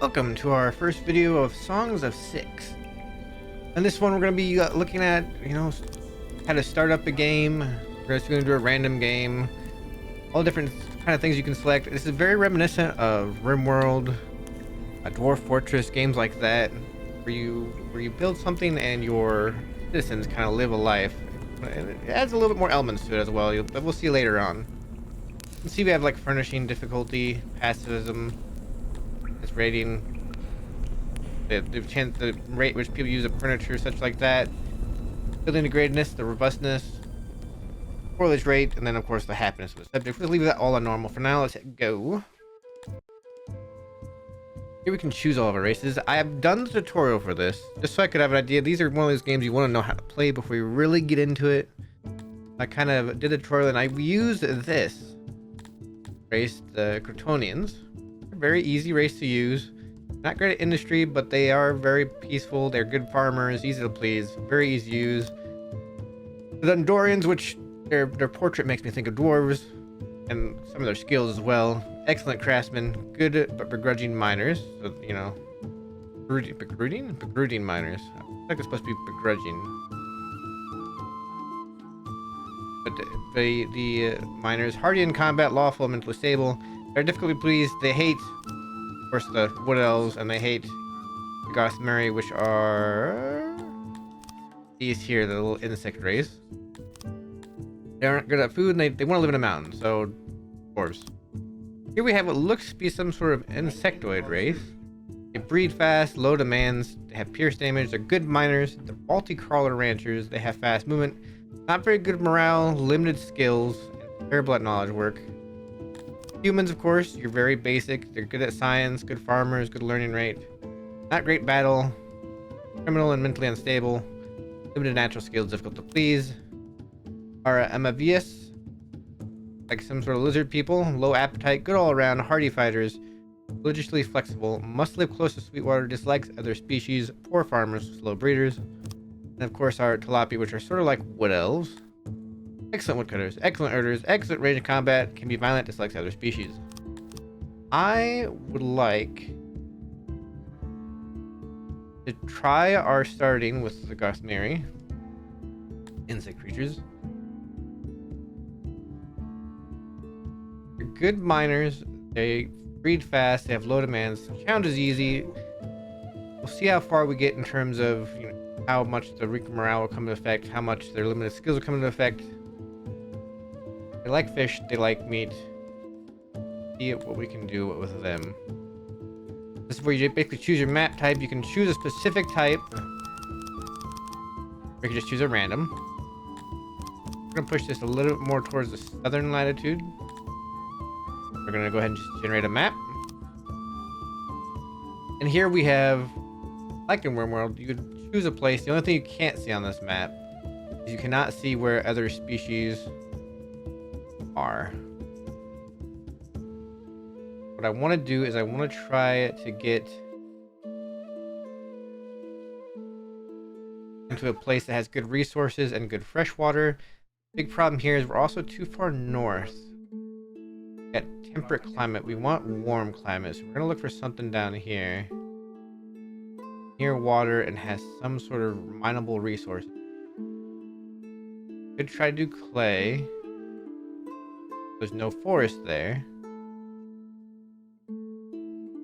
Welcome to our first video of Songs of Six. In this one, we're going to be looking at, how to start up a game. We're just going to do a random game. All different kind of things you can select. This is very reminiscent of Rimworld, Dwarf Fortress, games like that, where you build something and your citizens kind of live a life. And it adds a little bit more elements to it as well, but we'll see later on. You can see we have like furnishing difficulty, pacifism, its rating, the rate which people use of furniture, such like that, building degradedness, the robustness, spoilage rate, and then of course the happiness of the subject. We'll leave that all on normal for now. Let's hit go. Here we can choose all of our races. I have done the tutorial for this just so I could have an idea. These are one of those games you want to know how to play before you really get into it. I kind of did a tutorial and I used this race, the Crotonians. Very easy race to use. Not great at industry, but they are very peaceful. They're good farmers, easy to please, very easy to use. The Dundorians, which their portrait makes me think of dwarves, and some of their skills as well. Excellent craftsmen, good but begrudging miners. So, begruding miners. I think it's supposed to be begrudging. But the miners, hardy in combat, lawful, mentally stable. They're difficult to please. They hate, of course, the wood elves, and they hate the Gothmeri, which are these here, the little insect race. They aren't good at food, and they want to live in a mountain, so dwarves. Here we have what looks to be some sort of insectoid race. They breed fast, low demands, they have pierce damage, they're good miners, they're faulty crawler ranchers, they have fast movement, not very good morale, limited skills, and terrible at knowledge work. Humans, of course, you're very basic. They're good at science, good farmers, good learning rate. Not great battle. Criminal and mentally unstable. Limited natural skills, difficult to please. Are Amavius, like some sort of lizard people. Low appetite, good all around, hardy fighters. Religiously flexible. Must live close to Sweetwater, dislikes other species. Poor farmers, slow breeders. And of course our Talapi, which are sort of like wood elves. Excellent woodcutters, excellent herders, excellent range of combat, can be violent, dislikes other species. I would like to try our starting with the Gothmeri, insect creatures. They're good miners, they breed fast, they have low demands, challenge is easy. We'll see how far we get in terms of how much the Rika morale will come into effect, how much their limited skills will come into effect. They like fish, they like meat. See what we can do with them. This is where you basically choose your map type. You can choose a specific type, or you can just choose a random. We're gonna push this a little bit more towards the southern latitude. We're gonna go ahead and just generate a map. And here we have, like in Rimworld, you could choose a place. The only thing you can't see on this map is you cannot see where other species are. What I want to do is I want to try to get into a place that has good resources and good fresh water. Big problem here is we're also too far north. We got temperate climate. We want warm climate, so we're gonna look for something down here near water and has some sort of mineable resource. Could try to do clay. There's no forest there.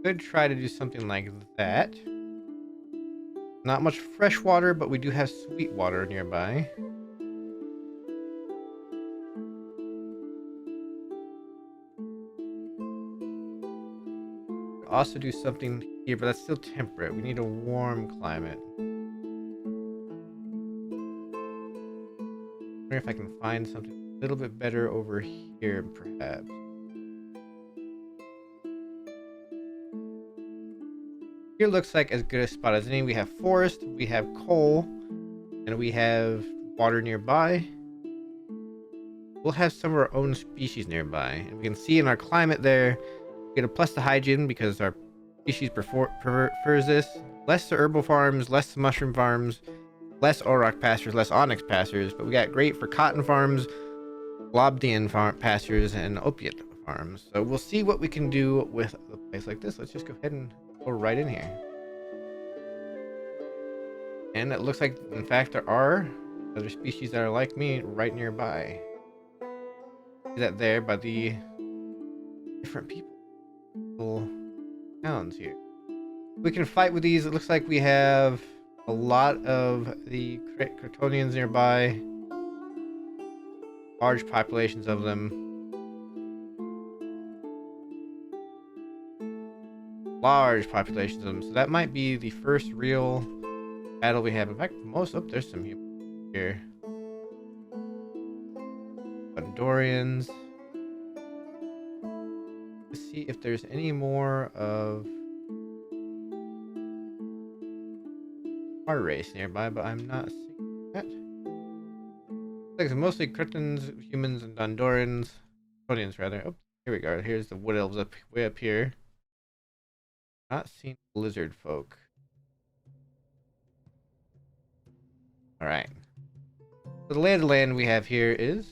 Could try to do something like that. Not much fresh water, but we do have sweet water nearby. Also do something here, but that's still temperate. We need a warm climate. I wonder if I can find something a little bit better over here, perhaps. Here looks like as good a spot as any. We have forest, we have coal, and we have water nearby. We'll have some of our own species nearby. And we can see in our climate there, we get a plus to hygiene because our species prefers this. Less to herbal farms, less to mushroom farms, less auroch pastures, less onyx pastures. But we got great for cotton farms, Lobdian pastures, and opiate farms. So we'll see what we can do with a place like this. Let's just go ahead and go right in here. And it looks like, in fact, there are other species that are like me right nearby. See that there by the different people towns here. We can fight with these. It looks like we have a lot of the Kryptonians nearby. Large populations of them. Large populations of them. So that might be the first real battle we have. In fact, there's some humans here. Andorians. Let's see if there's any more of our race nearby, but I'm not seeing that. Looks like it's mostly Kryptons, humans, and Andorians. Kryptonians, rather. Oh, here we go. Here's the wood elves way up here. Not seen lizard folk. Alright. So the lay of the land we have here is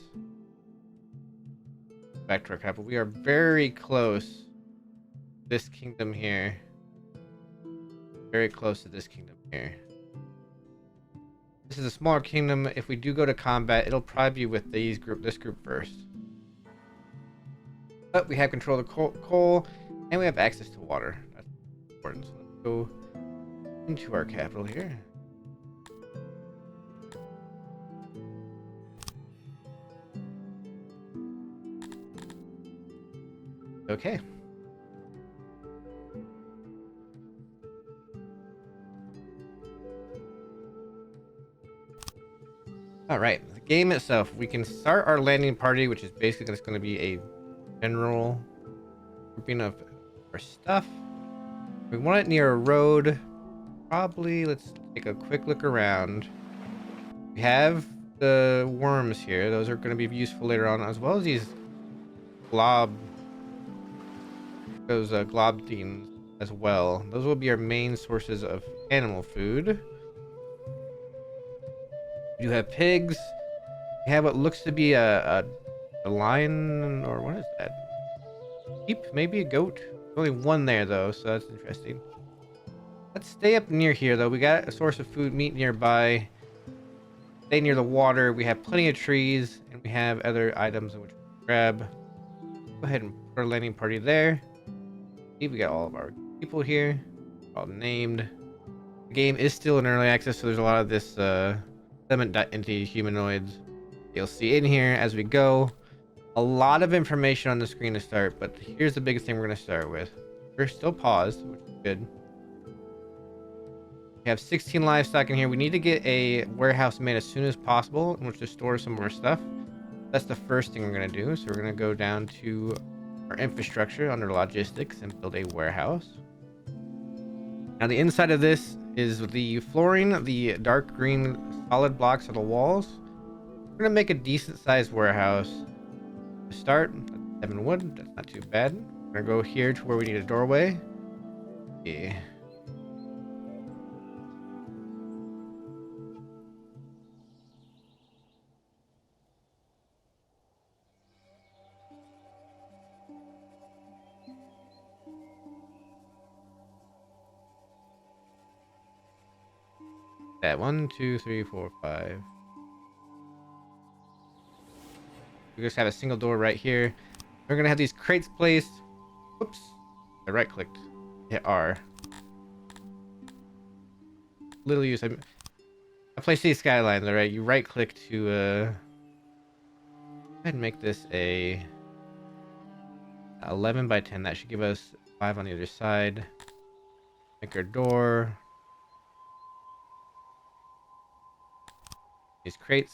back to our capital. We are very close to this kingdom here. Very close to this kingdom here. This is a smaller kingdom. If we do go to combat, it'll probably be with this group first. But we have control of the coal, and we have access to water. That's important. So let's go into our capital here. Okay. All right, the game itself, we can start our landing party, which is basically just going to be a general grouping of our stuff. We want it near a road. Probably, let's take a quick look around. We have the worms here. Those are going to be useful later on, as well as these globdines as well. Those will be our main sources of animal food. We do have pigs. We have what looks to be a lion, or what is that? Sheep, maybe a goat. Only one there though, so that's interesting. Let's stay up near here though. We got a source of food, meat nearby. Stay near the water. We have plenty of trees, and we have other items in which we can grab. Go ahead and put our landing party there. See, we got all of our people here, all named. The game is still in early access, so there's a lot of this sediment into humanoids you'll see in here as we go. A lot of information on the screen to start, but here's the biggest thing we're going to start with. We're still paused, which is good. We have 16 livestock in here. We need to get a warehouse made as soon as possible in which to store some of our stuff. That's the first thing we're going to do. So we're going to go down to our infrastructure under logistics and build a warehouse. Now the inside of this is the flooring, the dark green solid blocks of the walls. We're going to make a decent sized warehouse. To start, 7 wood, that's not too bad. We're going to go here to where we need a doorway. Yeah. That 1, 2, 3, 4, 5. We just have a single door right here. We're gonna have these crates placed. Whoops! I right clicked. Hit R. Little use. I place these skylines. All right. You right click to go ahead and make this a 11 by 10. That should give us 5 on the other side. Make our door. These crates.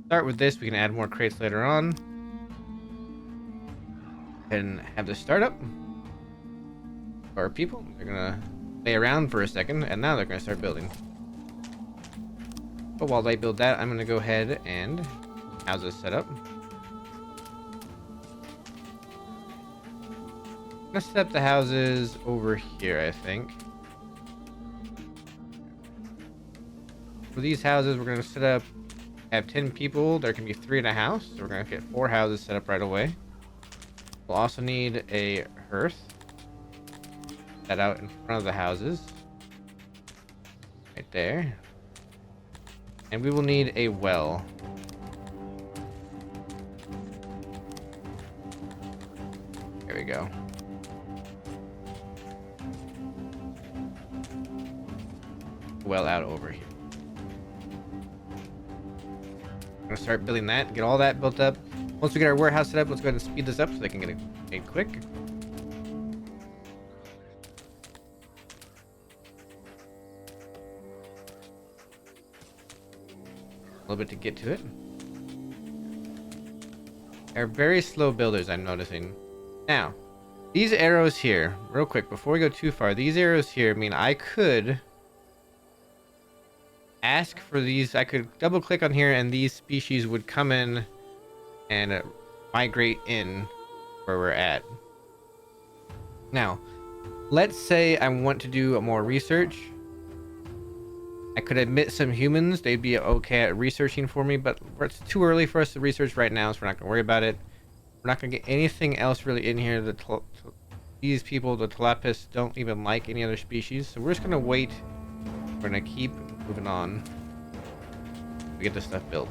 Start with this. We can add more crates later on. And have this start up. Our people, they're gonna lay around for a second, and now they're gonna start building. But while they build that, I'm gonna go ahead and houses set up. I'm gonna set up the houses over here, I think. For these houses, we're gonna set up have 10 people. There can be 3 in a house, so we're gonna get 4 houses set up right away. We'll also need a hearth. That out in front of the houses. Right there. And we will need a well. There we go. Well out over here. I'm gonna start building that, get all that built up. Once we get our warehouse set up, let's go ahead and speed this up so they can get it made quick. A little bit to get to it. They're very slow builders, I'm noticing. Now, these arrows here, real quick, before we go too far, these arrows here mean I could ask for these. I could double click on here and these species would come in and migrate in where we're at. Now, let's say I want to do more research. I could admit some humans, they'd be okay at researching for me, but it's too early for us to research right now, so we're not going to worry about it. We're not going to get anything else really in here. These people, the telepists, don't even like any other species, so we're just going to wait. We're going to keep moving on to get this stuff built.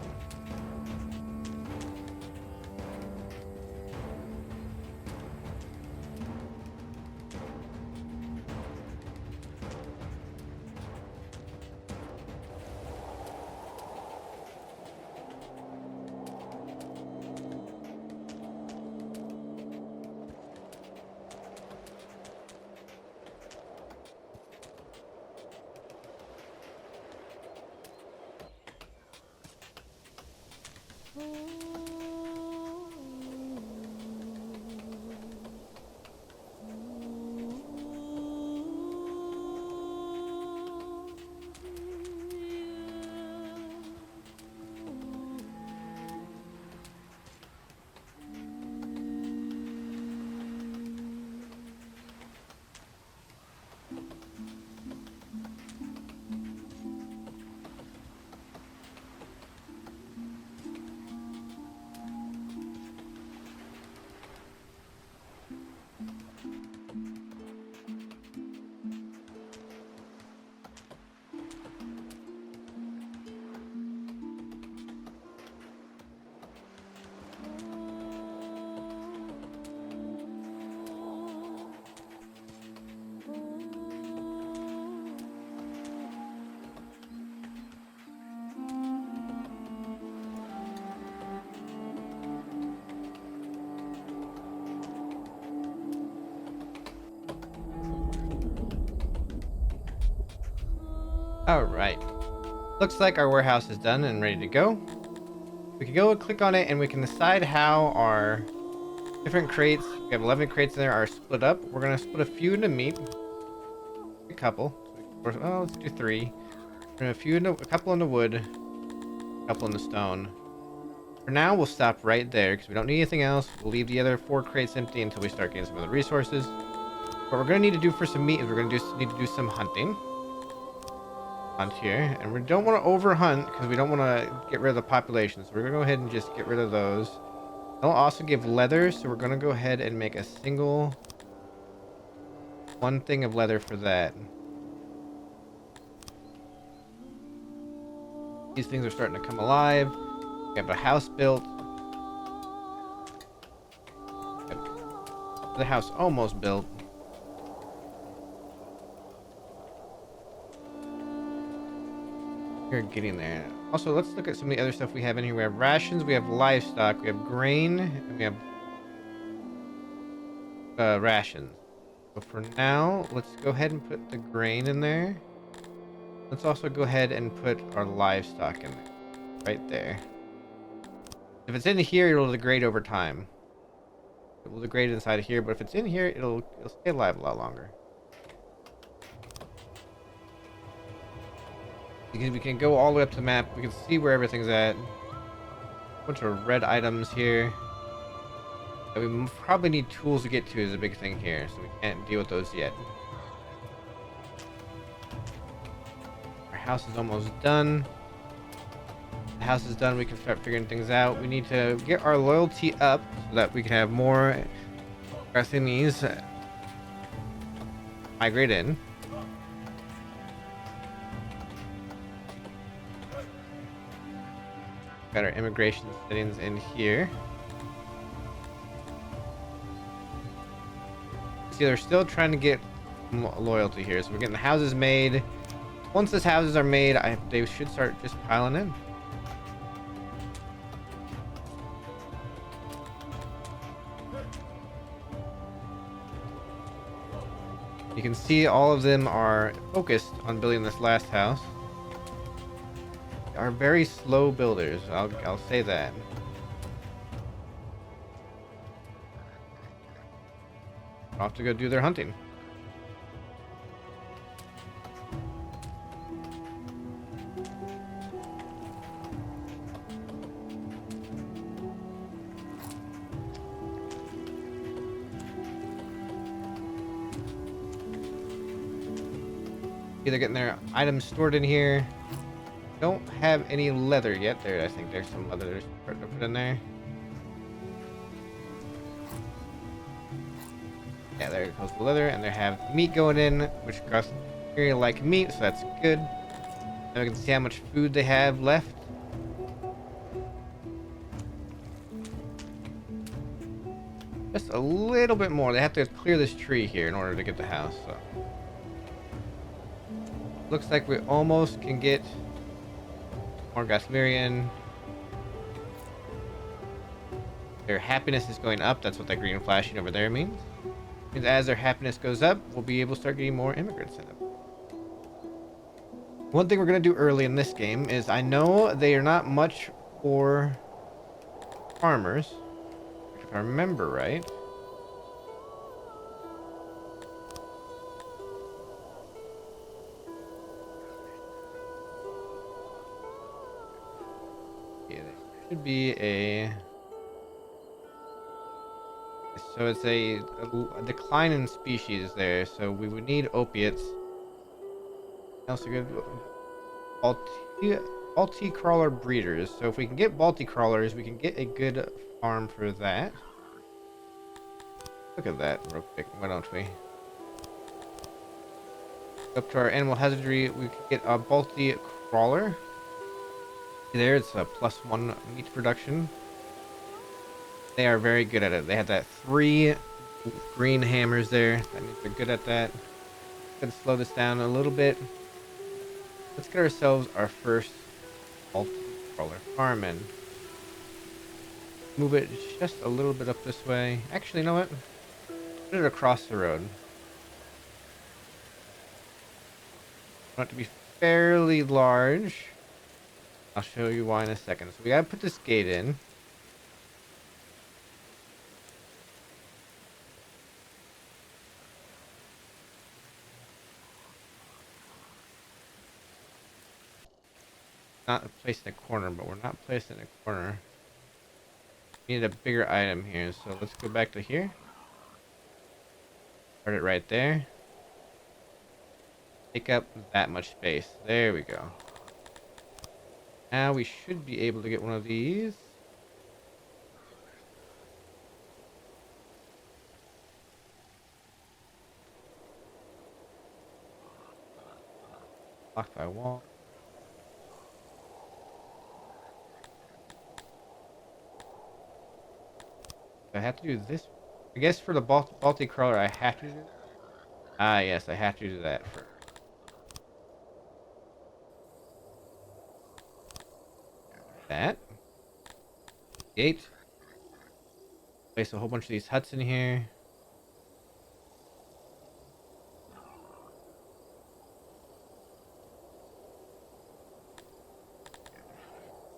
Alright. Looks like our warehouse is done and ready to go. We can go and click on it and we can decide how our different crates, we have 11 crates in there, are split up. We're going to split a few into meat. A couple. Well, let's do 3. We're going to a couple into wood. A couple into stone. For now, we'll stop right there because we don't need anything else. We'll leave the other 4 crates empty until we start getting some of the resources. What we're going to need to do for some meat is we're going to need to do some hunting. Hunt here, and we don't want to over hunt because we don't want to get rid of the population, so we're gonna go ahead and just get rid of those. They'll also give leather, so we're gonna go ahead and make a single 1 thing of leather for that. These things are starting to come alive. We have a house built. The house almost built. We're getting there. Also, let's look at some of the other stuff we have in here. We have rations, we have livestock, we have grain, and we have rations. But for now, let's go ahead and put the grain in there. Let's also go ahead and put our livestock in there. Right there. If it's in here, it'll degrade over time. It will degrade inside of here, but if it's in here, it'll stay alive a lot longer. Because we can go all the way up to the map. We can see where everything's at. A bunch of red items here. And we probably need tools to get to is a big thing here, so we can't deal with those yet. Our house is almost done. The house is done, we can start figuring things out. We need to get our loyalty up so that we can have more Garcinis migrate in. Got our immigration settings in here. See, they're still trying to get loyalty here, so we're getting the houses made. Once these houses are made, they should start just piling in. You can see all of them are focused on building this last house. They are very slow builders, I'll say that. Off to go do their hunting. They're getting their items stored in here. Don't have any leather yet. There, I think there's some leather to put in there. Yeah, there goes the leather, and they have meat going in, which costs very like meat, so that's good. Now we can see how much food they have left. Just a little bit more. They have to clear this tree here in order to get the house. So looks like we almost can get more Gasmirian. Their happiness is going up. That's what that green flashing over there means. Means as their happiness goes up, we'll be able to start getting more immigrants in them. One thing we're going to do early in this game is I know they are not much for farmers, if I remember right. Yeah, there should be a... So it's a decline in species there, so we would need opiates. Also good Balti crawler breeders. So if we can get Balti crawlers, we can get a good farm for that. Look at that real quick, why don't we? Up to our animal husbandry, we can get a Balti crawler. There, it's a +1 meat production. They are very good at it. They have that 3 green hammers there. That means they're good at that. Gonna slow this down a little bit. Let's get ourselves our first crawler farm in. Move it just a little bit up this way. Actually, you know what? Put it across the road. I want it to be fairly large. I'll show you why in a second. So we gotta put this gate in. Not placed in a corner, but we're not placed in a corner. We need a bigger item here, so let's go back to here. Start it right there. Take up that much space. There we go. Now we should be able to get one of these. Blocked by wall. I have to do this. I guess for the Baltic crawler, I have to do. Ah, yes, I have to do that first. That gate. Place a whole bunch of these huts in here.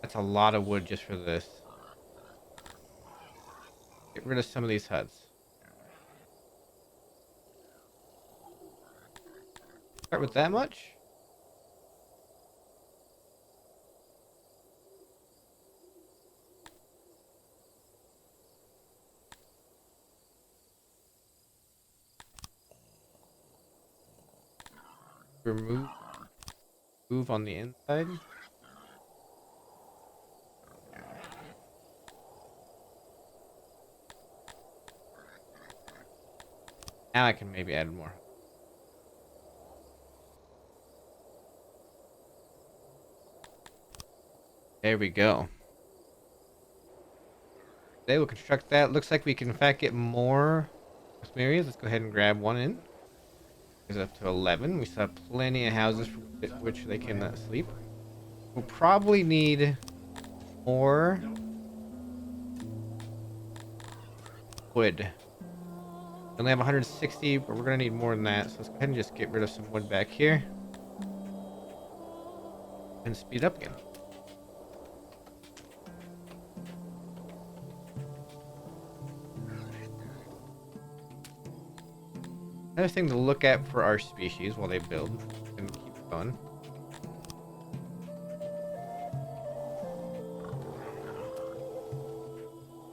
That's a lot of wood just for this. Get rid of some of these huts. Start with that much. Remove. Move on the inside. Now I can maybe add more. There we go. Today we'll construct that. Looks like we can in fact get more areas. Let's go ahead and grab one in. It's up to 11. We still have plenty of houses for which they can sleep. We'll probably need more wood. We only have 160, but we're gonna need more than that. So let's go ahead and just get rid of some wood back here and speed up again. Another thing to look at for our species while they build and keep going.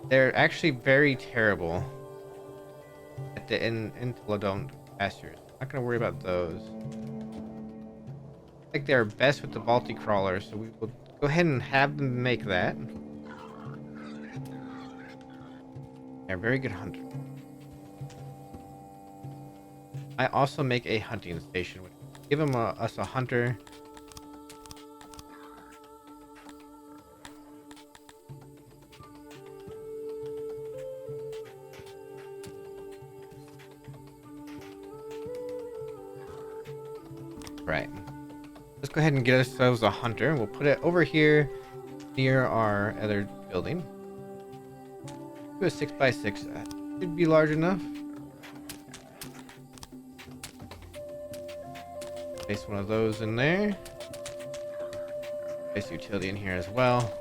They're actually very terrible at the Entelodon pastures. I'm not gonna worry about those. I think they're best with the Balti crawler, so we will go ahead and have them make that. They're a very good hunter. I also make a hunting station, which give them us a hunter. Right. Let's go ahead and get ourselves a hunter. We'll put it over here near our other building. Do a 6x6. That should be large enough. Place one of those in there. Place utility in here as well.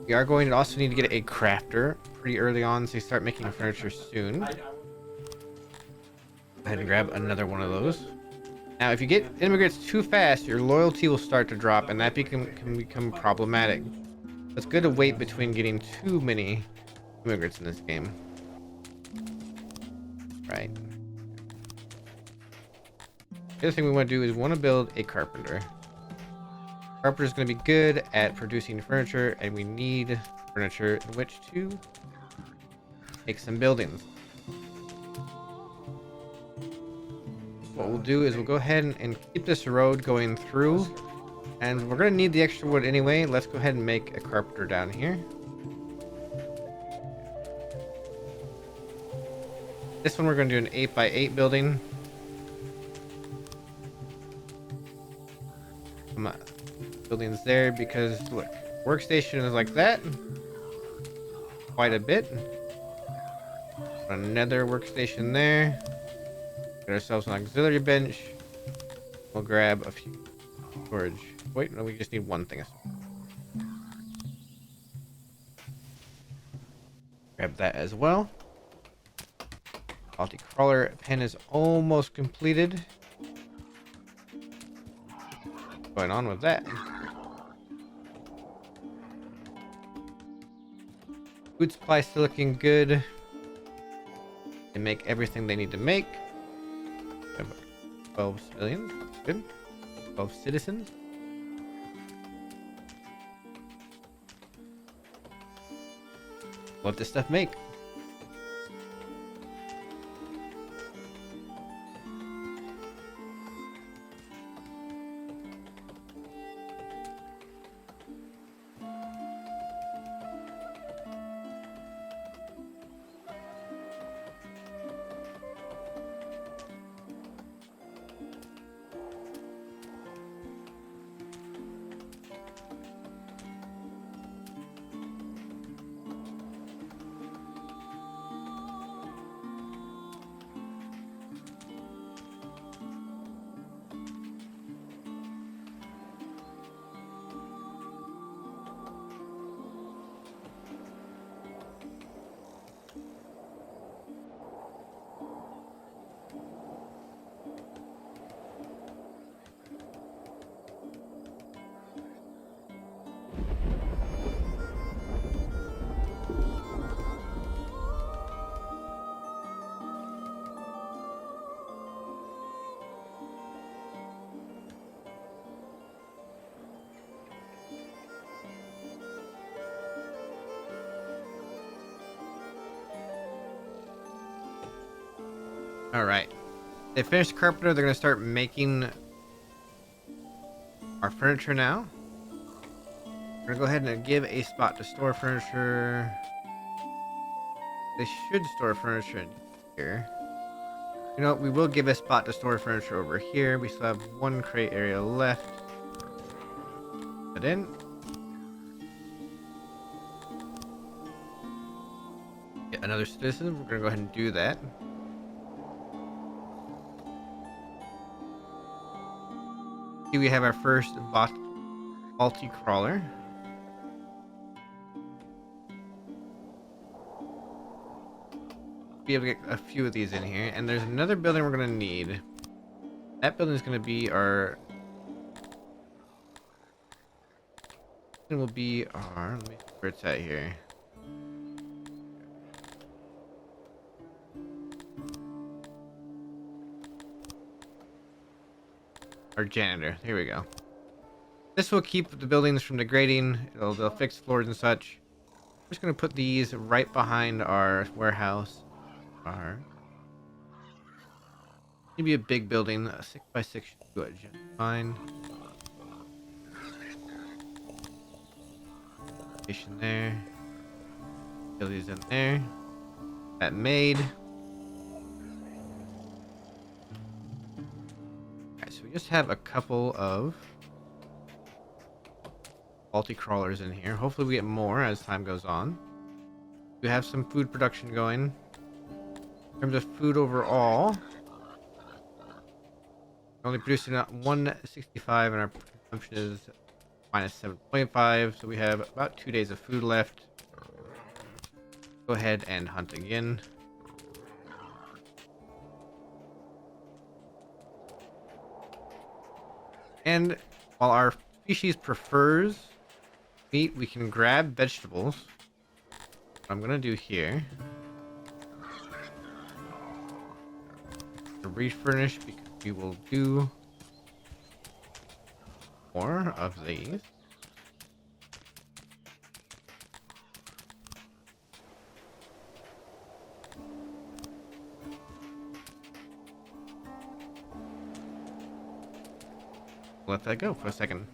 We are going to also need to get a crafter pretty early on, so you start making furniture soon. Go ahead and grab another one of those. Now, if you get immigrants too fast, your loyalty will start to drop, and that can become problematic. It's good to wait between getting too many immigrants in this game. Right. The other thing we want to do is we want to build a carpenter. Carpenter is going to be good at producing furniture, and we need furniture in which to make some buildings. What we'll do is we'll go ahead and keep this road going through, and we're going to need the extra wood anyway. Let's go ahead and make a carpenter down here. This one we're going to do an 8x8 building. Some buildings there because look, workstation is like that. Quite a bit. Another workstation there. Get ourselves an auxiliary bench. We'll grab a few storage. Wait, no, we just need one thing. Grab that as well. Balti crawler pen is almost completed. What's going on with that? Food supply still looking good. They make everything they need to make. 12 civilians. Good. 12 citizens. What does stuff make? All right. They finished carpenter. They're gonna start making our furniture now. We're gonna go ahead and give a spot to store furniture. They should store furniture in here. You know, we will give a spot to store furniture over here. We still have one crate area left. Put in. Get another citizen. We're gonna go ahead and do that. Here we have our first multi-crawler. Be able to get a few of these in here, and there's another building we're gonna need. That building is gonna be our. It will be our. Let me see where it's at here. Our janitor. Here we go. This will keep the buildings from degrading. They'll fix floors and such. I'm just gonna put these right behind our warehouse. Maybe a big building, a 6x6 should do it just fine. Station there. Kill these in there. That made. Alright, so we just have a couple of multi-crawlers in here. Hopefully we get more as time goes on. We have some food production going. In terms of food overall, we're only producing 165 and our consumption is minus 7.5, so we have about 2 days of food left. Go ahead and hunt again. And while our species prefers meat, we can grab vegetables. What I'm gonna do here, to refurnish, because we will do more of these. Let that go for a second.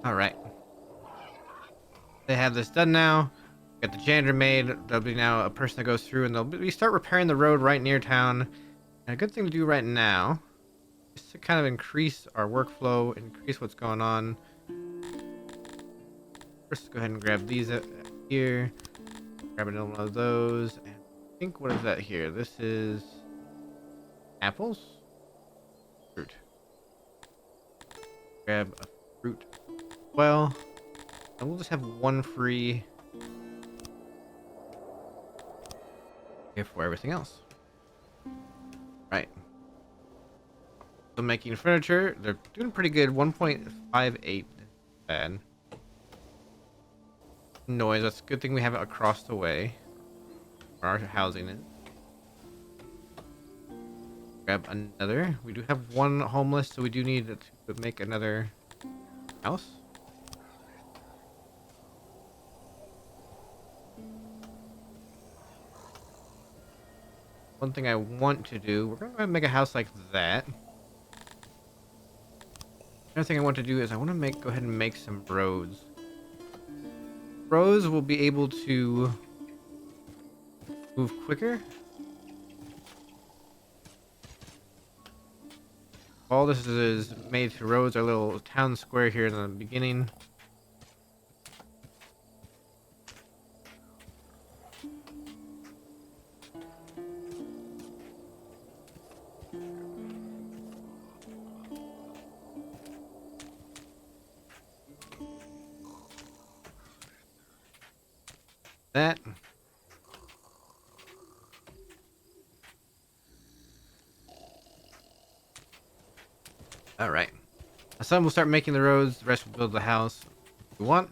All right. They have this done now. Got the janitor made. There'll be now a person that goes through and we start repairing the road right near town. And a good thing to do right now is to kind of increase our workflow, increase what's going on. First, go ahead and grab these here. Grab another one of those. And I think, what is that here? This is apples? Fruit. Grab a fruit. Well, and we'll just have one free here for everything else. Right. So making furniture, they're doing pretty good. 1.58 bad. Noise, that's a good thing we have it across the way. Where our housing is. Grab another. We do have one homeless, so we do need to make another house. One thing I want to do, we're going to make a house like that. Another thing I want to do is I want to go ahead and make some roads. Roads will be able to move quicker. All this is made to roads, our little town square here in the beginning. That. All right. Some will start making the roads. The rest will build the house we want.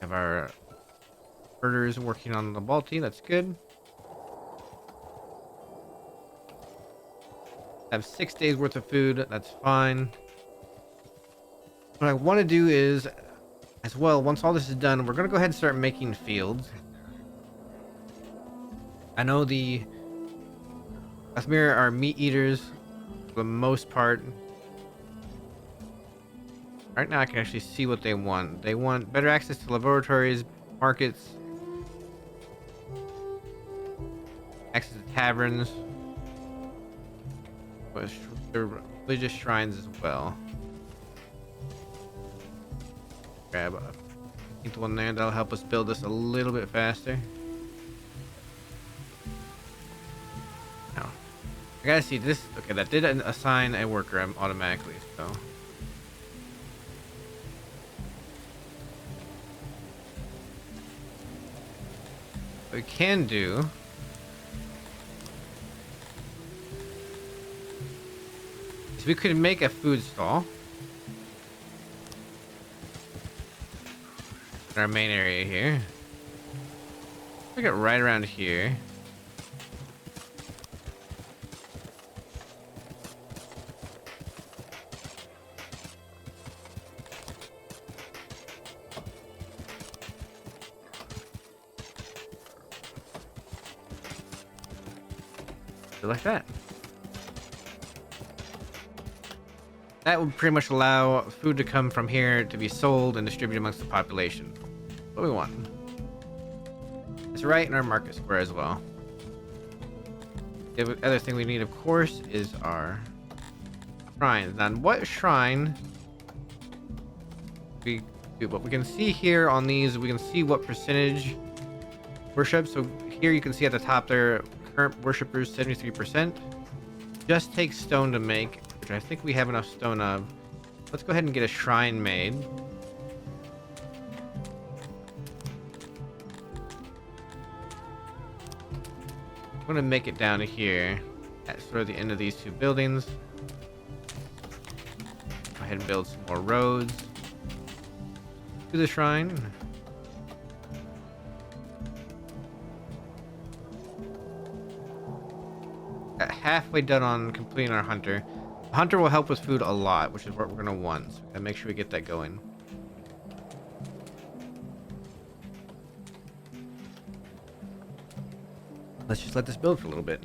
Have our herders working on the Balti. That's good. Have 6 days worth of food. That's fine. What I want to do is, as well, once all this is done, we're going to go ahead and start making fields. I know the Asmir are meat eaters for the most part. Right now I can actually see what they want. They want better access to laboratories, markets, access to taverns, but religious shrines as well. Grab a pink one there. That'll help us build this a little bit faster. Now, I gotta see this. Okay, that did assign a worker automatically, so. What we can do is we could make a food stall in our main area here. Look at right around here. Like that. That would pretty much allow food to come from here to be sold and distributed amongst the population. What we want. It's right in our market square as well. The other thing we need, of course, is our shrines. Now, what shrine we do? What we can see here on these, we can see what percentage worship. So here you can see at the top there, current worshippers 73%. Just takes stone to make, which I think we have enough stone of. Let's go ahead and get a shrine made. I'm gonna make it down to here at sort of the end of these two buildings. Go ahead and build some more roads to the shrine. Halfway done on completing our hunter. The hunter will help with food a lot, which is what we're gonna want. So we gotta make sure we get that going. Let's just let this build for a little bit.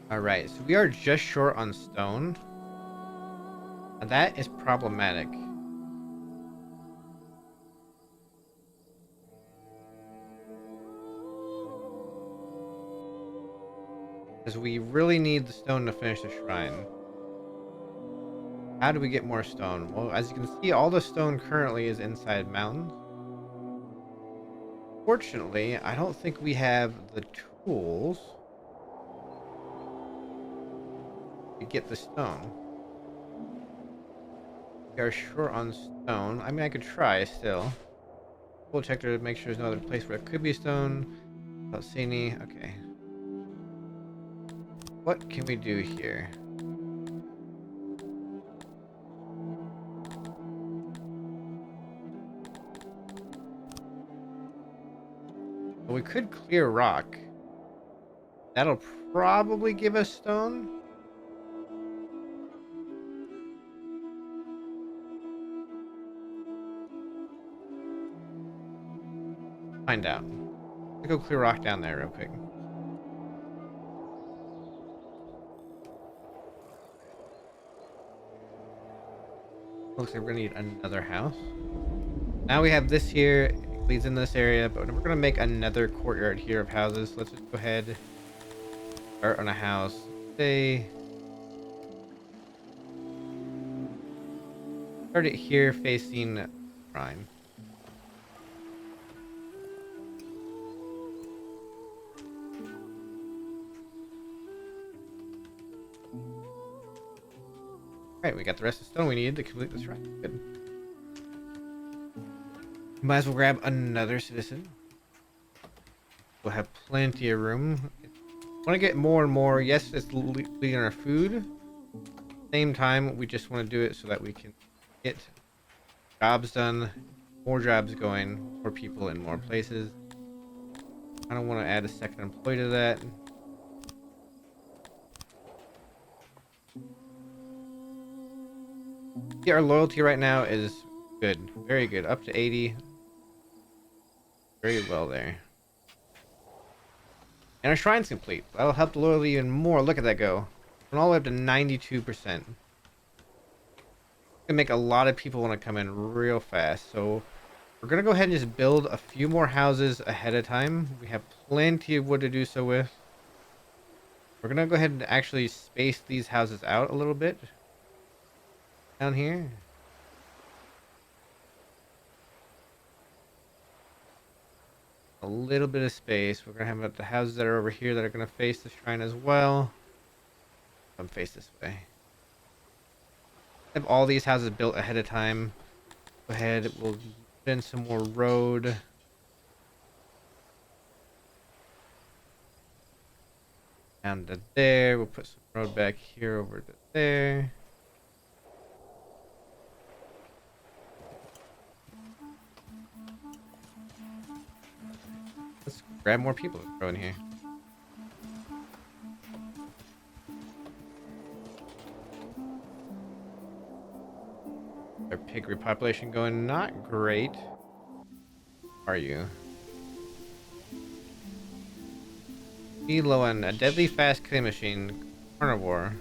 Alright, so we are just short on stone. And that is problematic. Because we really need the stone to finish the shrine. How do we get more stone? Well, as you can see, all the stone currently is inside mountains. Fortunately, I don't think we have the tools to get the stone. We are short on stone. I mean, I could try still. We'll check to make sure there's no other place where it could be stone. Don't see any. Okay. What can we do here? Well, we could clear rock. That'll probably give us stone. Find out. Let's go clear rock down there real quick. Looks like we're gonna need another house. Now we have this here. leads in this area, but we're gonna make another courtyard here of houses. Let's just go ahead, start on a house. Say, start it here facing Rhine. Alright, we got the rest of the stone we need to complete this shrine. Good. Might as well grab another citizen. We'll have plenty of room. Want to get more and more. Yes, it's leading our food. Same time, we just want to do it so that we can get jobs done, more jobs going, more people in more places. I don't want to add a second employee to that. Yeah, our loyalty right now is good, very good, up to 80. Very well there. And our shrine's complete. That'll help the loyalty even more. Look at that go. We're all the way up to 92%. Gonna make a lot of people want to come in real fast. So we're gonna go ahead and just build a few more houses ahead of time. We have plenty of wood to do so with. We're gonna go ahead and actually space these houses out a little bit. Down here. A little bit of space. We're gonna have the houses that are over here that are gonna face the shrine as well. Come face this way. Have all these houses built ahead of time. Go ahead, we'll put in some more road. Down to there. We'll put some road back here over to there. Let's grab more people to throw in here. Our pig repopulation going not great. Are you? Be low on a deadly fast killing machine. Carnivore.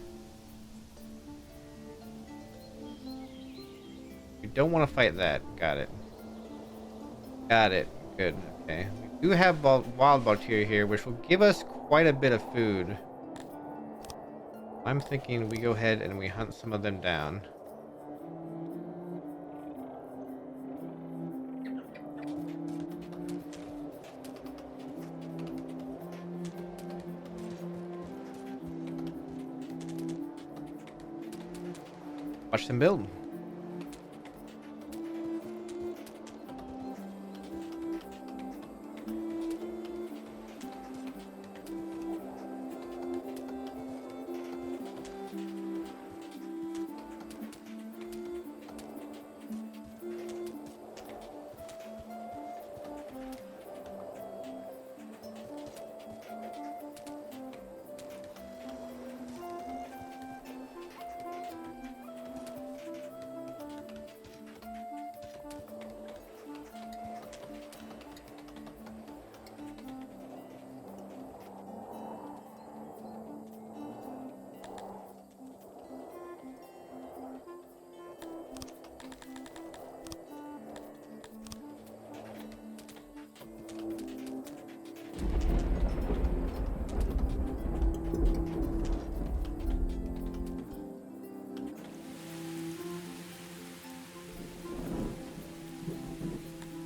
We don't want to fight that. Got it. Got it. Good. Okay. We do have wild bacteria here, which will give us quite a bit of food. I'm thinking we go ahead and we hunt some of them down. Watch them build.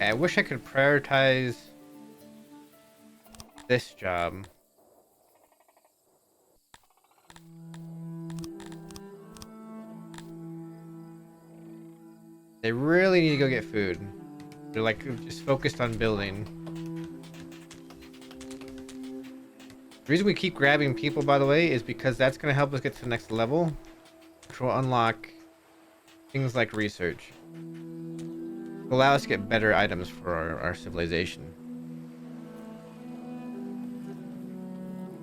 I wish I could prioritize this job. They really need to go get food. They're like just focused on building. The reason we keep grabbing people, by the way, is because that's going to help us get to the next level, which will unlock things like research. Allow us to get better items for our civilization.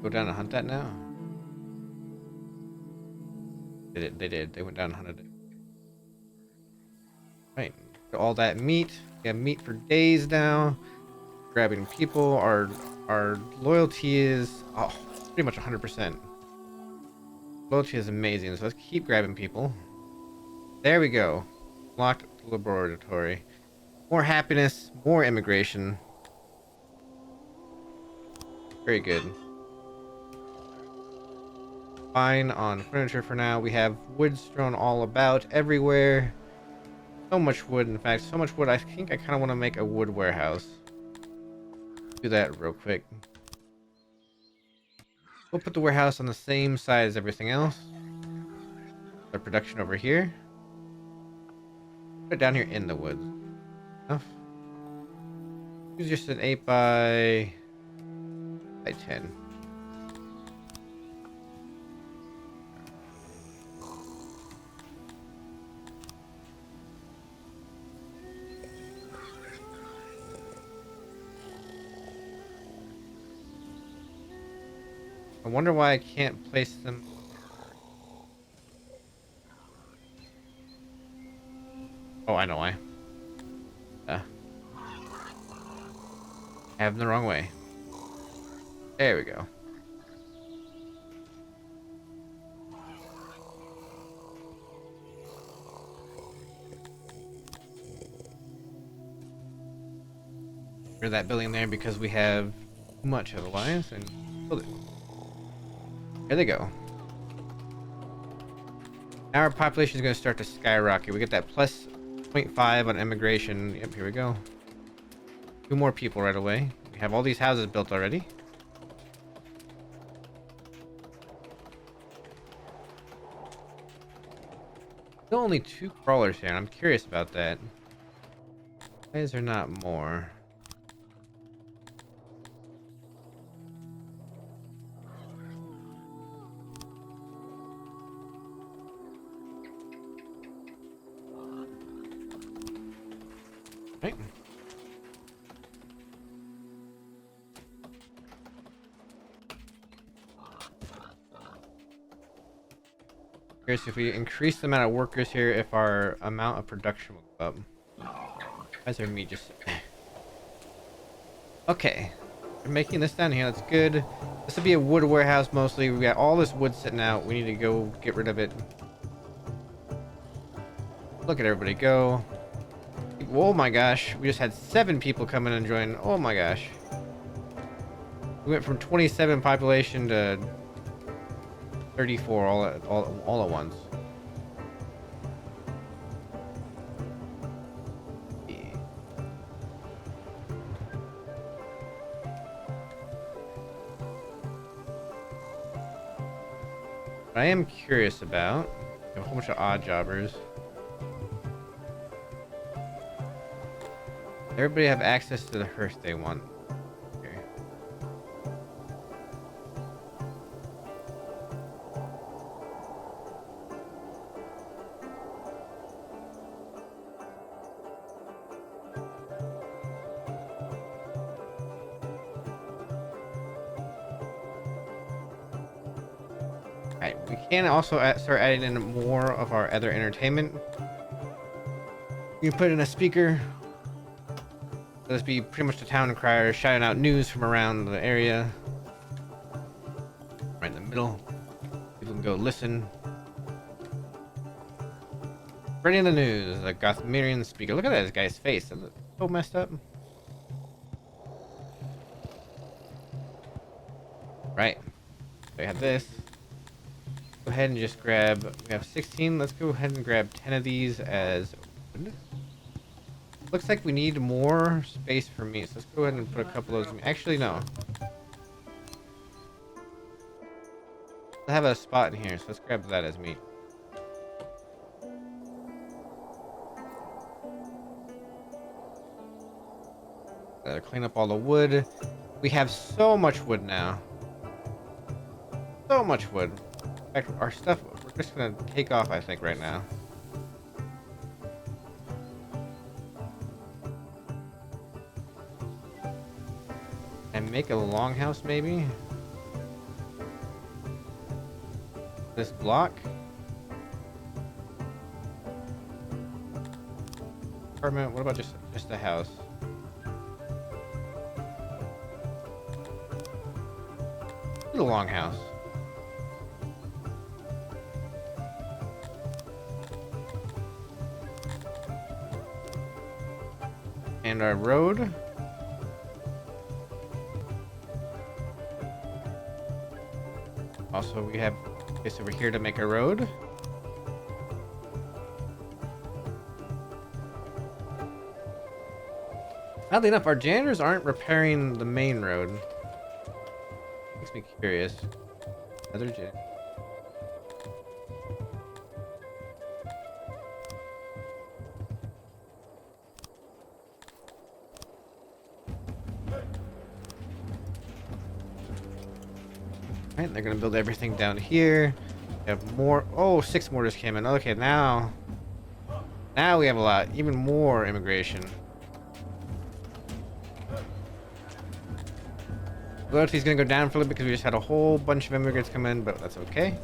Go down and hunt that now? They did. They went down and hunted it. Right. All that meat. We have meat for days now. Grabbing people. Our loyalty is pretty much 100%. Loyalty is amazing, so let's keep grabbing people. There we go. Locked laboratory. More happiness, more immigration. Very good. Fine on furniture for now. We have wood strewn all about everywhere. So much wood, in fact, so much wood. I think I kind of want to make a wood warehouse. Do that real quick. We'll put the warehouse on the same side as everything else. The production over here. Put it down here in the woods. Enough. Use just an 8 by 10. I wonder why I can't place them. Oh, I know why. I have them the wrong way. There we go. Clear that building there because we have too much otherwise, and build it. There they go. Now our population is going to start to skyrocket. We get that plus 0.5 on immigration. Yep, here we go. 2 more people right away. We have all these houses built already. Still only 2 crawlers here. I'm curious about that. Why is there not more? Right. Curious if we increase the amount of workers here, if our amount of production will go up. Why is there meat just... Okay. We're making this down here. That's good. This will be a wood warehouse mostly. We got all this wood sitting out. We need to go get rid of it. Look at everybody go. Oh my gosh. We just had 7 people come in and join. Oh my gosh. We went from 27 population to 34 all at once. What I am curious about, we have a whole bunch of odd jobbers. Everybody have access to the hearth they want. Okay. Alright, we can also start adding in more of our other entertainment. You can put in a speaker. Let's be pretty much the town crier, shouting out news from around the area. Right in the middle. People can go listen. Spreading the news, a Gothmerian speaker. Look at that guy's face. That looks so messed up. Right. So we have this. Go ahead and just grab... We have 16. Let's go ahead and grab 10 of these as wood. Looks like we need more space for meat, so let's go ahead and put a couple of those. Actually, no. I have a spot in here, so let's grab that as meat. Clean up all the wood. We have so much wood now. So much wood. In fact, our stuff, we're just gonna take off, I think, right now. And make a longhouse, maybe? This block? Apartment, what about just a house? A longhouse. And our road. Also, we have this over here to make a road. Oddly enough, our janitors aren't repairing the main road. Makes me curious. Another janitor. Alright, they're gonna build everything down here. We have more. Oh, 6 mortars came in. Okay, now we have a lot. Even more immigration. Loyalty's gonna go down for a little bit because we just had a whole bunch of immigrants come in, but that's okay.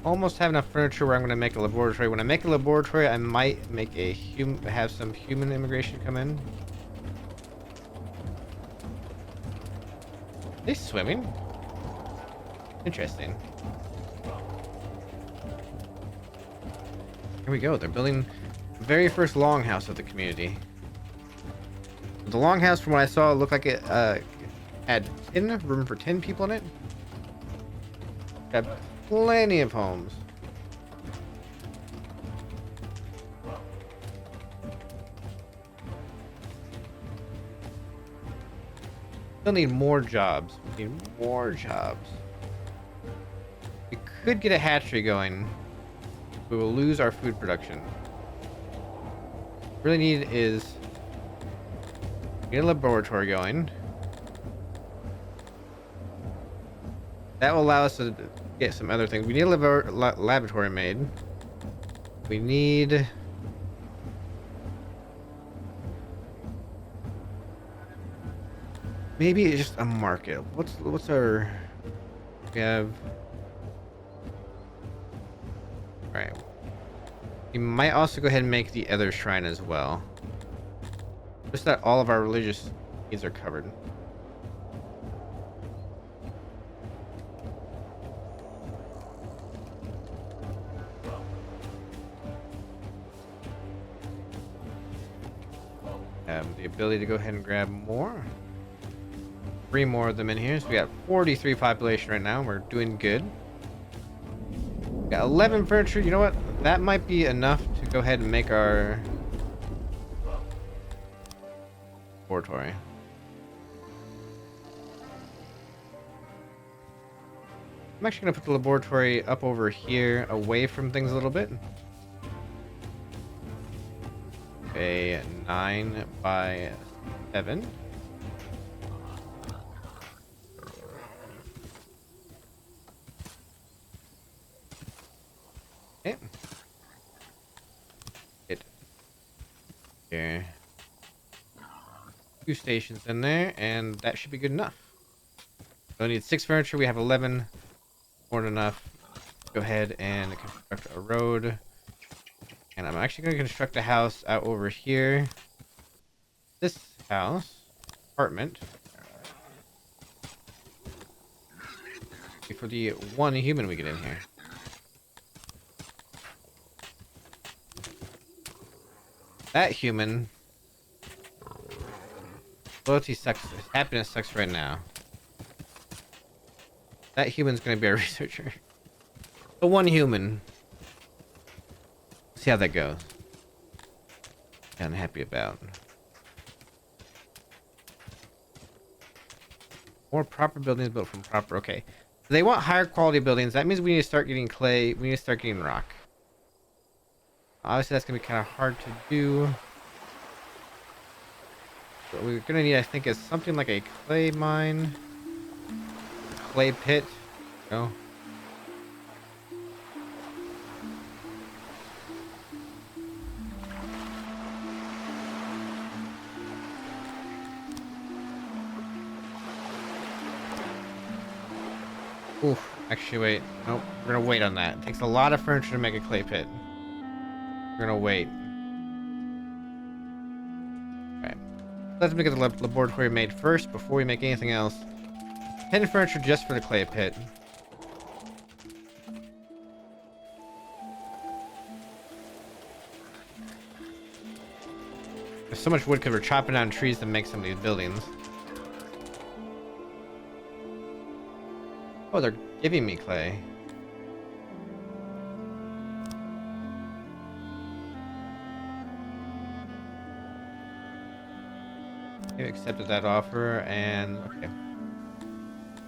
Almost have enough furniture where I'm gonna make a laboratory. When I make a laboratory, I might make a have some human immigration come in. Are they swimming? Interesting. Here we go. They're building the very first longhouse of the community. The longhouse, from what I saw, looked like it had room for 10 people in it. Got plenty of homes. Still need more jobs. We need more jobs. We could get a hatchery going. We will lose our food production. What we really need is get a laboratory going. That will allow us to get some other things. We need a laboratory made. We need maybe it's just a market. What's our? We have. All right. We might also go ahead and make the other shrine as well. Just that all of our religious needs are covered. Have the ability to go ahead and grab more. 3 more of them in here. So we got 43 population right now. We're doing good. We got 11 furniture. You know what? That might be enough to go ahead and make our laboratory. I'm actually going to put the laboratory up over here, away from things a little bit. Okay, 9 by 7. Okay. Get here. 2 stations in there, and that should be good enough. We need 6 furniture. We have 11. More than enough. Go ahead and construct a road. And I'm actually going to construct a house out over here. This house, apartment, for the 1 human we get in here. That human, loyalty sucks. Happiness sucks right now. That human's going to be a researcher. The 1 human. See how that goes. I'm happy about. More proper buildings built from proper. Okay. They want higher quality buildings. That means we need to start getting clay. We need to start getting rock. Obviously, that's going to be kind of hard to do. What we're going to need, I think, is something like a clay mine. Clay pit. No. Oof. Actually, wait. Nope. We're gonna wait on that. It takes a lot of furniture to make a clay pit. We're gonna wait. Alright. Let's make the laboratory made first before we make anything else. 10 furniture just for the clay pit. so much wood because we're chopping down trees to make some of these buildings. Oh, they're giving me clay. We accepted that offer, and okay.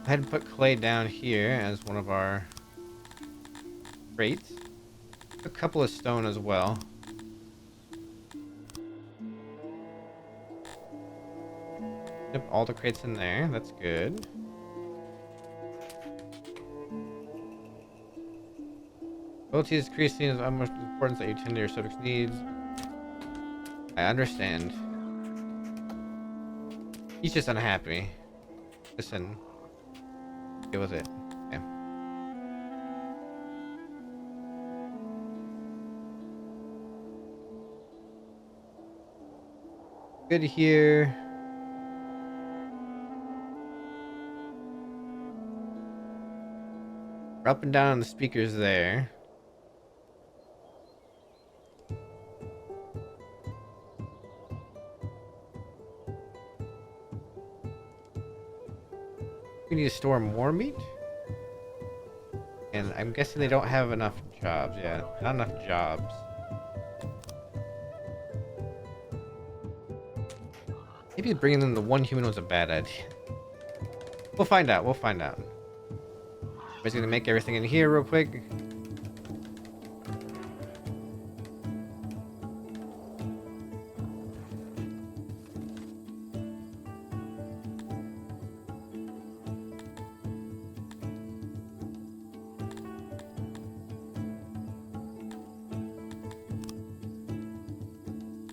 I had to put clay down here as one of our crates. A couple of stone as well. Yep, all the crates in there. That's good. Loyalty is increasing as much importance that you tend to your subjects' needs. I understand. He's just unhappy. Listen. Deal with it. Okay. Good here. We're up and down on the speakers there. We need to store more meat. And I'm guessing they don't have enough jobs. Yeah, not enough jobs. Maybe bringing in the one human was a bad idea. We'll find out. We'll find out. I'm just gonna make everything in here real quick.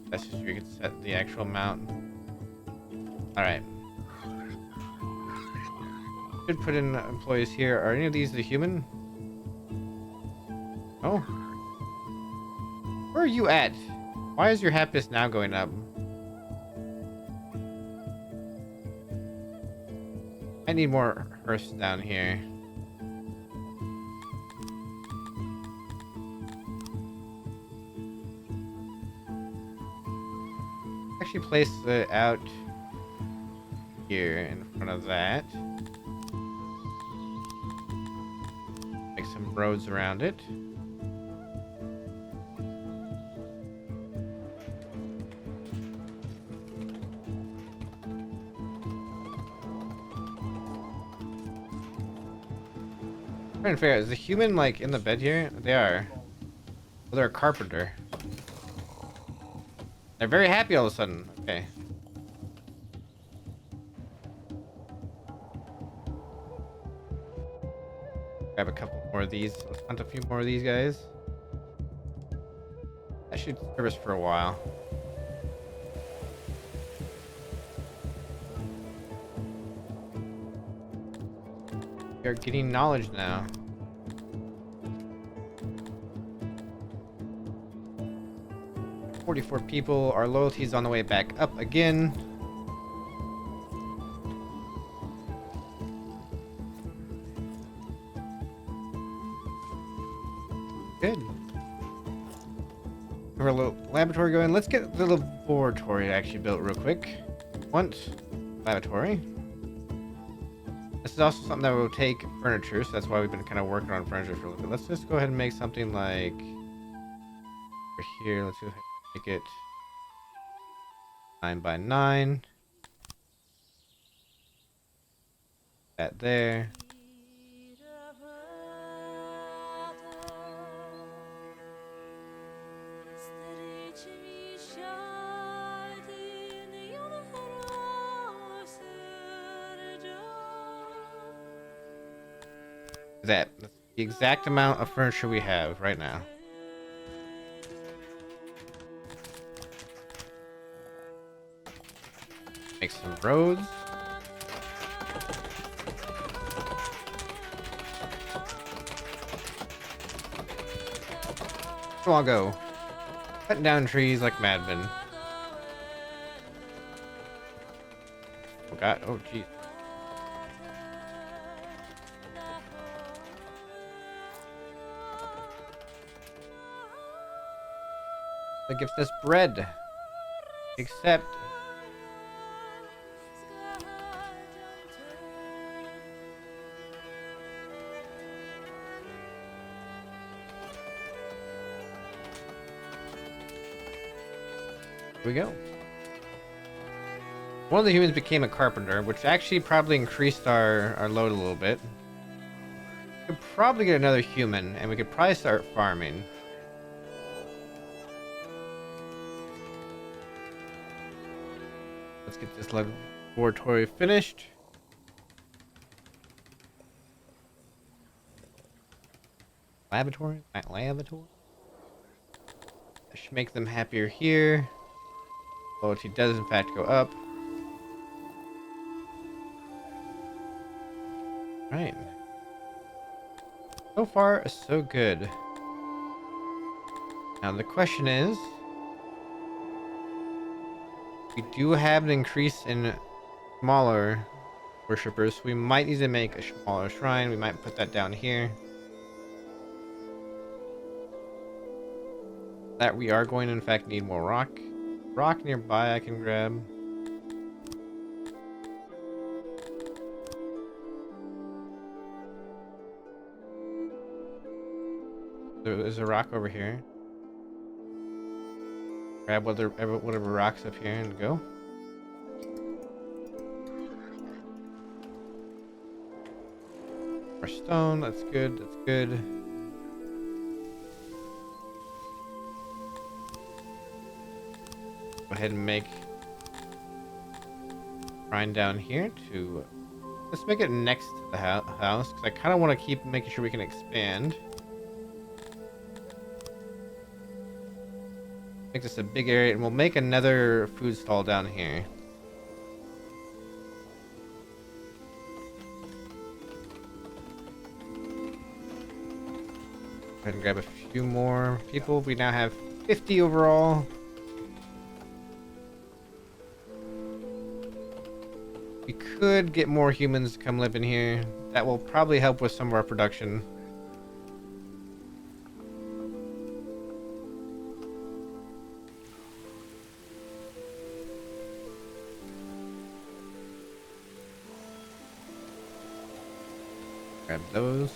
That's just you can set the actual amount. Alright. Should put in employees here. Are any of these the human? Oh. Where are you at? Why is your happiness now going up? I need more hearths down here. Actually place it out here in front of that. Make some roads around it. I'm trying to figure out, is the human like in the bed here? They are. Well, they're a carpenter. They're very happy all of a sudden. Okay. Grab a couple more of these. Let's hunt a few more of these guys. That should serve us for a while. We are getting knowledge now. "44 people. Our loyalty is on the way back up again." Good. We have a little laboratory going. Let's get the laboratory actually built real quick. Once laboratory. This is also something that will take furniture, so that's why we've been kind of working on furniture for a little bit. Let's just go ahead and make something like over here. Let's go ahead and make it 9 by 9. That there. That's the exact amount of furniture we have right now. Make some roads. Come on, go. Cutting down trees like madmen. Oh god, oh jeez. That gives us bread. Except... Here we go. One of the humans became a carpenter, which actually probably increased our load a little bit. We could probably get another human, and we could probably start farming. Let's get this laboratory finished. Laboratory? Lavatory? That should make them happier here. Loyalty does in fact go up. Right. So far, so good. Now the question is, we do have an increase in smaller worshippers, so we might need to make a smaller shrine. We might put that down here. That we are going to in fact need more rock. Rock nearby I can grab. There's a rock over here. Grab whatever rocks up here and go. More stone, that's good, that's good. Go ahead and make shrine down here to... Let's make it next to the house, because I kind of want to keep making sure we can expand. Make this a big area, and we'll make another food stall down here. Go ahead and grab a few more people. We now have 50 overall. We could get more humans to come live in here. That will probably help with some of our production. Grab those.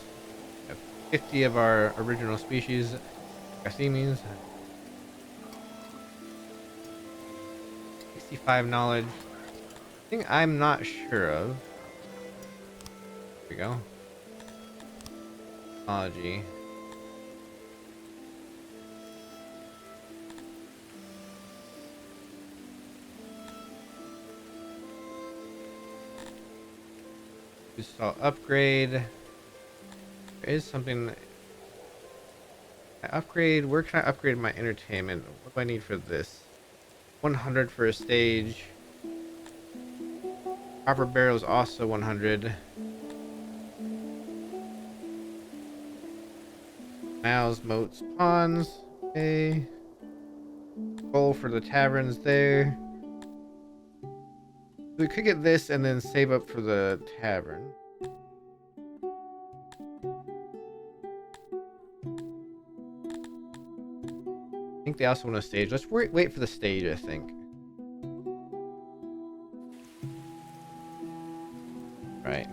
We have 50 of our original species. Cassimis. 65 knowledge. Thing I'm not sure of. Here we go. Technology. We saw upgrade. There is something. I upgrade. Where can I upgrade my entertainment? What do I need for this? 100 for a stage. Copper barrel is also 100. Canals, moats, ponds. Okay. Gold for the taverns there. We could get this and then save up for the tavern. I think they also want a stage. Let's wait for the stage, I think. Right.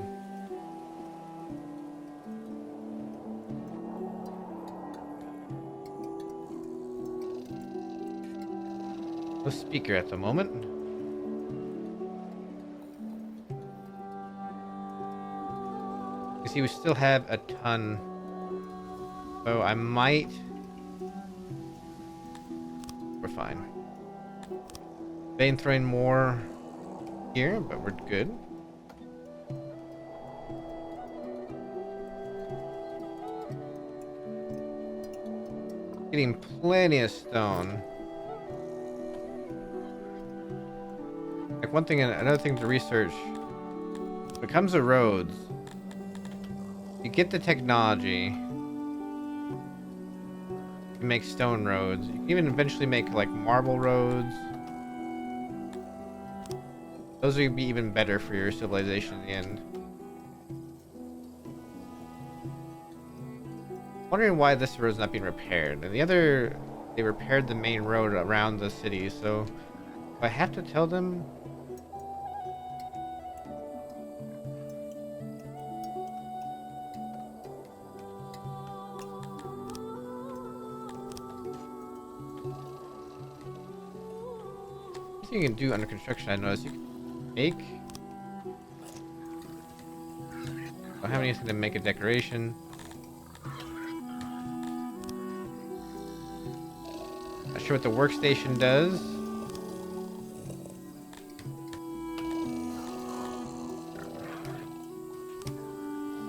No speaker at the moment. You see, we still have a ton. So I might... We're fine. Bane throwing more here, but we're good. Getting plenty of stone. Like another thing to research. When it comes to roads, you get the technology. You can make stone roads. You can even eventually make like marble roads. Those would be even better for your civilization in the end. Wondering why this road's not being repaired. And the other, they repaired the main road around the city, so I have to tell them? You can do under construction. I noticed you can make. I don't have anything to make a decoration. Not sure what the workstation does.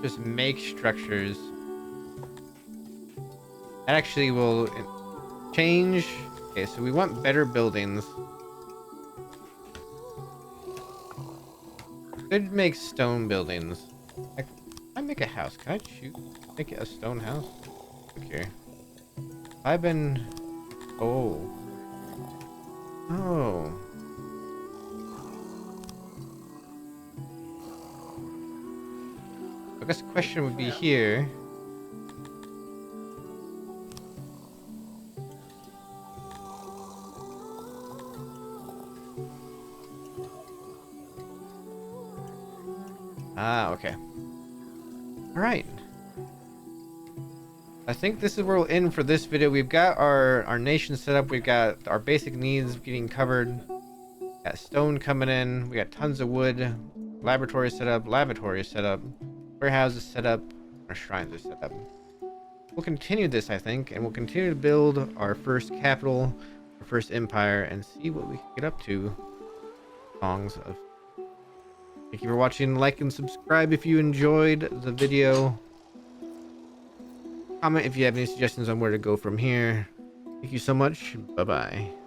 Just make structures. That actually will change. Okay, so we want better buildings. Could make stone buildings. I make a house. Can I shoot? Make it a stone house? Okay. I've been. Oh. Oh. I guess the question would be here. Ah, okay. Alright. I think this is where we'll end for this video. We've got our nation set up. We've got our basic needs getting covered. Got stone coming in. We got tons of wood. Laboratory set up. Lavatory set up. Warehouses set up. Our shrines are set up. We'll continue this, I think, and we'll continue to build our first capital, our first empire, and see what we can get up to. Songs of. Thank you for watching. Like and subscribe if you enjoyed the video. Comment if you have any suggestions on where to go from here. Thank you so much. Bye-bye.